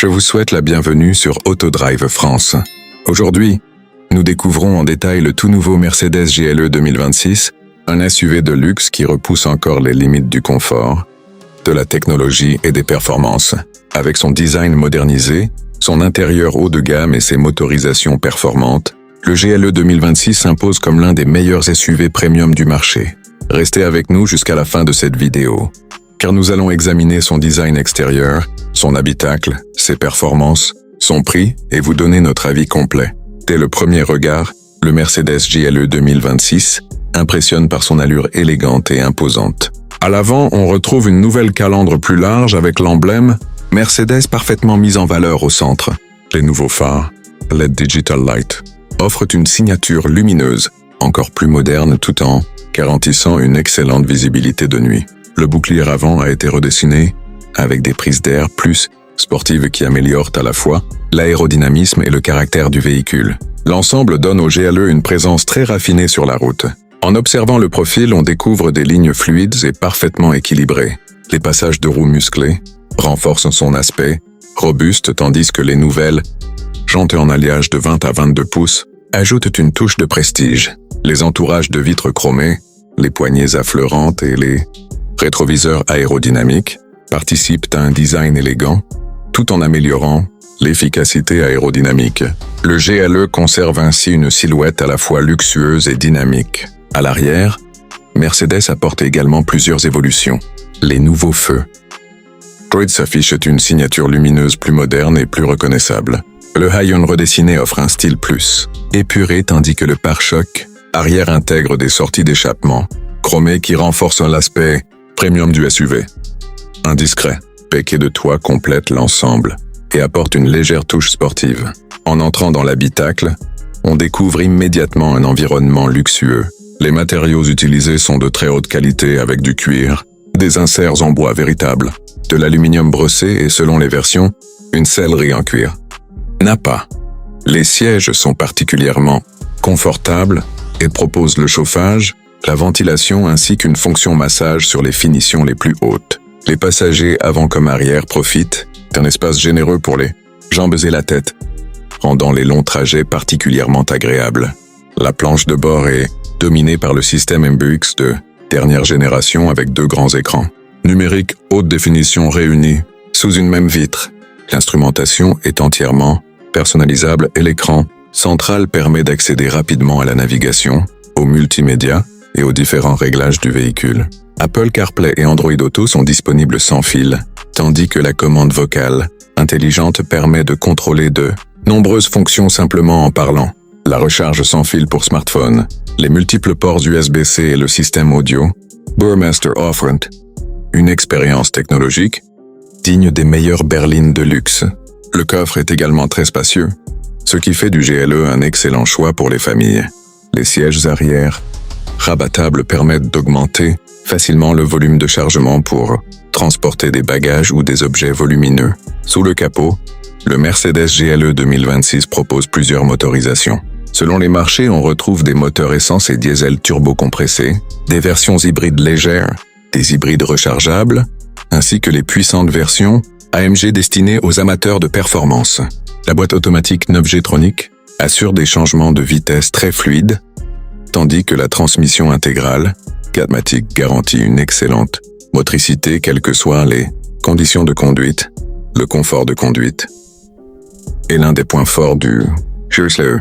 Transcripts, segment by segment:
Je vous souhaite la bienvenue sur Autodrive France. Aujourd'hui, nous découvrons en détail le tout nouveau Mercedes GLE 2026, un SUV de luxe qui repousse encore les limites du confort, de la technologie et des performances. Avec son design modernisé, son intérieur haut de gamme et ses motorisations performantes, le GLE 2026 s'impose comme l'un des meilleurs SUV premium du marché. Restez avec nous jusqu'à la fin de cette vidéo, car nous allons examiner son design extérieur, son habitacle, ses performances, son prix et vous donner notre avis complet. Dès le premier regard, le Mercedes GLE 2026 impressionne par son allure élégante et imposante. À l'avant, on retrouve une nouvelle calandre plus large avec l'emblème Mercedes parfaitement mise en valeur au centre. Les nouveaux phares, LED Digital Light, offrent une signature lumineuse, encore plus moderne tout en garantissant une excellente visibilité de nuit. Le bouclier avant a été redessiné avec des prises d'air plus sportives qui améliorent à la fois l'aérodynamisme et le caractère du véhicule. L'ensemble donne au GLE une présence très raffinée sur la route. En observant le profil, on découvre des lignes fluides et parfaitement équilibrées. Les passages de roues musclés renforcent son aspect robuste, tandis que les nouvelles jantes en alliage de 20 à 22 pouces ajoutent une touche de prestige. Les entourages de vitres chromées, les poignées affleurantes et les rétroviseurs aérodynamiques participent à un design élégant, tout en améliorant l'efficacité aérodynamique. Le GLE conserve ainsi une silhouette à la fois luxueuse et dynamique. À l'arrière, Mercedes apporte également plusieurs évolutions. Les nouveaux feux. Droid s'affiche une signature lumineuse plus moderne et plus reconnaissable. Le Hayon redessiné offre un style plus épuré tandis que le pare-choc arrière intègre des sorties d'échappement chromées qui renforcent l'aspect premium du SUV. Un discret becquet de toit complète l'ensemble et apporte une légère touche sportive. En entrant dans l'habitacle, on découvre immédiatement un environnement luxueux. Les matériaux utilisés sont de très haute qualité avec du cuir, des inserts en bois véritable, de l'aluminium brossé et selon les versions, une sellerie en cuir. Nappa. Les sièges sont particulièrement confortables et proposent le chauffage, la ventilation ainsi qu'une fonction massage sur les finitions les plus hautes. Les passagers avant comme arrière profitent d'un espace généreux pour les jambes et la tête, rendant les longs trajets particulièrement agréables. La planche de bord est dominée par le système MBUX de dernière génération avec 2 grands écrans numériques haute définition réunis sous une même vitre. L'instrumentation est entièrement personnalisable et l'écran central permet d'accéder rapidement à la navigation, au multimédia et aux différents réglages du véhicule. Apple CarPlay et Android Auto sont disponibles sans fil, tandis que la commande vocale intelligente permet de contrôler de nombreuses fonctions simplement en parlant. La recharge sans fil pour smartphone, les multiples ports USB-C et le système audio, Burmester offrent une expérience technologique digne des meilleures berlines de luxe. Le coffre est également très spacieux, ce qui fait du GLE un excellent choix pour les familles. Les sièges arrière rabattables permettent d'augmenter facilement le volume de chargement pour transporter des bagages ou des objets volumineux. Sous le capot, le Mercedes GLE 2026 propose plusieurs motorisations. Selon les marchés, on retrouve des moteurs essence et diesel turbo-compressés, des versions hybrides légères, des hybrides rechargeables, ainsi que les puissantes versions AMG destinées aux amateurs de performance. La boîte automatique 9G-tronique assure des changements de vitesse très fluides, tandis que la transmission intégrale, 4MATIC, garantit une excellente motricité quelles que soient les conditions de conduite, le confort de conduite est l'un des points forts du GLE.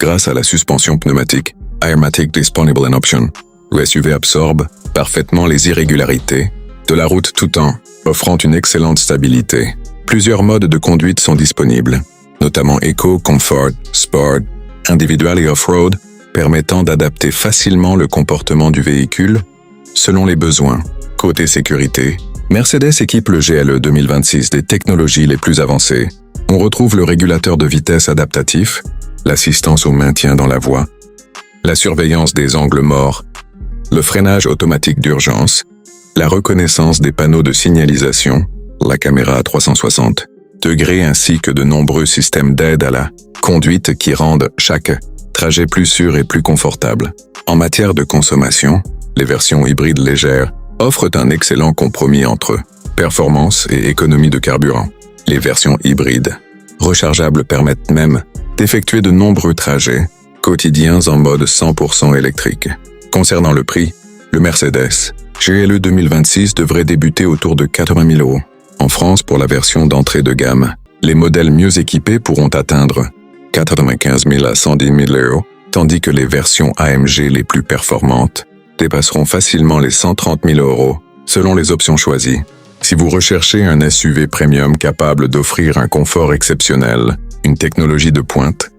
Grâce à la suspension pneumatique Airmatic Disponible in Option, le SUV absorbe parfaitement les irrégularités de la route tout en offrant une excellente stabilité. Plusieurs modes de conduite sont disponibles, notamment Eco, Comfort, Sport, Individual et Off-Road, permettant d'adapter facilement le comportement du véhicule selon les besoins. Côté sécurité, Mercedes équipe le GLE 2026 des technologies les plus avancées. On retrouve le régulateur de vitesse adaptatif, l'assistance au maintien dans la voie, la surveillance des angles morts, le freinage automatique d'urgence, la reconnaissance des panneaux de signalisation, la caméra à 360 degrés ainsi que de nombreux systèmes d'aide à la conduite qui rendent chaque trajet plus sûr et plus confortable. En matière de consommation, les versions hybrides légères offrent un excellent compromis entre performance et économie de carburant. Les versions hybrides, rechargeables permettent même d'effectuer de nombreux trajets quotidiens en mode 100% électrique. Concernant le prix, le Mercedes GLE 2026 devrait débuter autour de 80 000 €. En France, pour la version d'entrée de gamme, les modèles mieux équipés pourront atteindre 95 000 à 110 000 €, tandis que les versions AMG les plus performantes dépasseront facilement les 130 000 € selon les options choisies. Si vous recherchez un SUV premium capable d'offrir un confort exceptionnel, une technologie de pointe,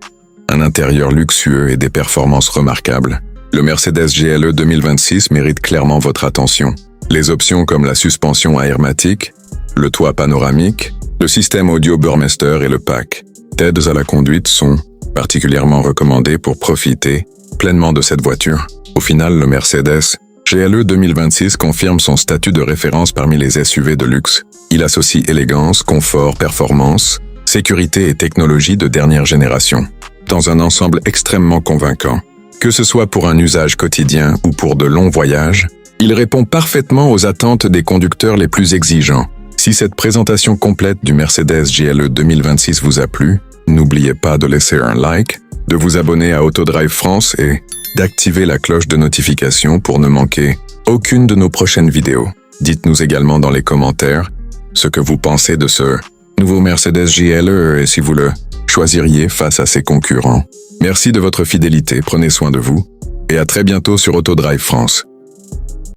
un intérieur luxueux et des performances remarquables, le Mercedes GLE 2026 mérite clairement votre attention. Les options comme la suspension aéromatique, le toit panoramique, le système audio Burmester et le pack d'aides à la conduite sont particulièrement recommandés pour profiter pleinement de cette voiture. Au final, le Mercedes GLE 2026 confirme son statut de référence parmi les SUV de luxe. Il associe élégance, confort, performance, sécurité et technologie de dernière génération, dans un ensemble extrêmement convaincant. Que ce soit pour un usage quotidien ou pour de longs voyages, il répond parfaitement aux attentes des conducteurs les plus exigeants. Si cette présentation complète du Mercedes GLE 2026 vous a plu, n'oubliez pas de laisser un like, de vous abonner à Autodrive France et d'activer la cloche de notification pour ne manquer aucune de nos prochaines vidéos. Dites-nous également dans les commentaires ce que vous pensez de ce nouveau Mercedes GLE et si vous le choisiriez face à ses concurrents. Merci de votre fidélité, prenez soin de vous et à très bientôt sur Autodrive France.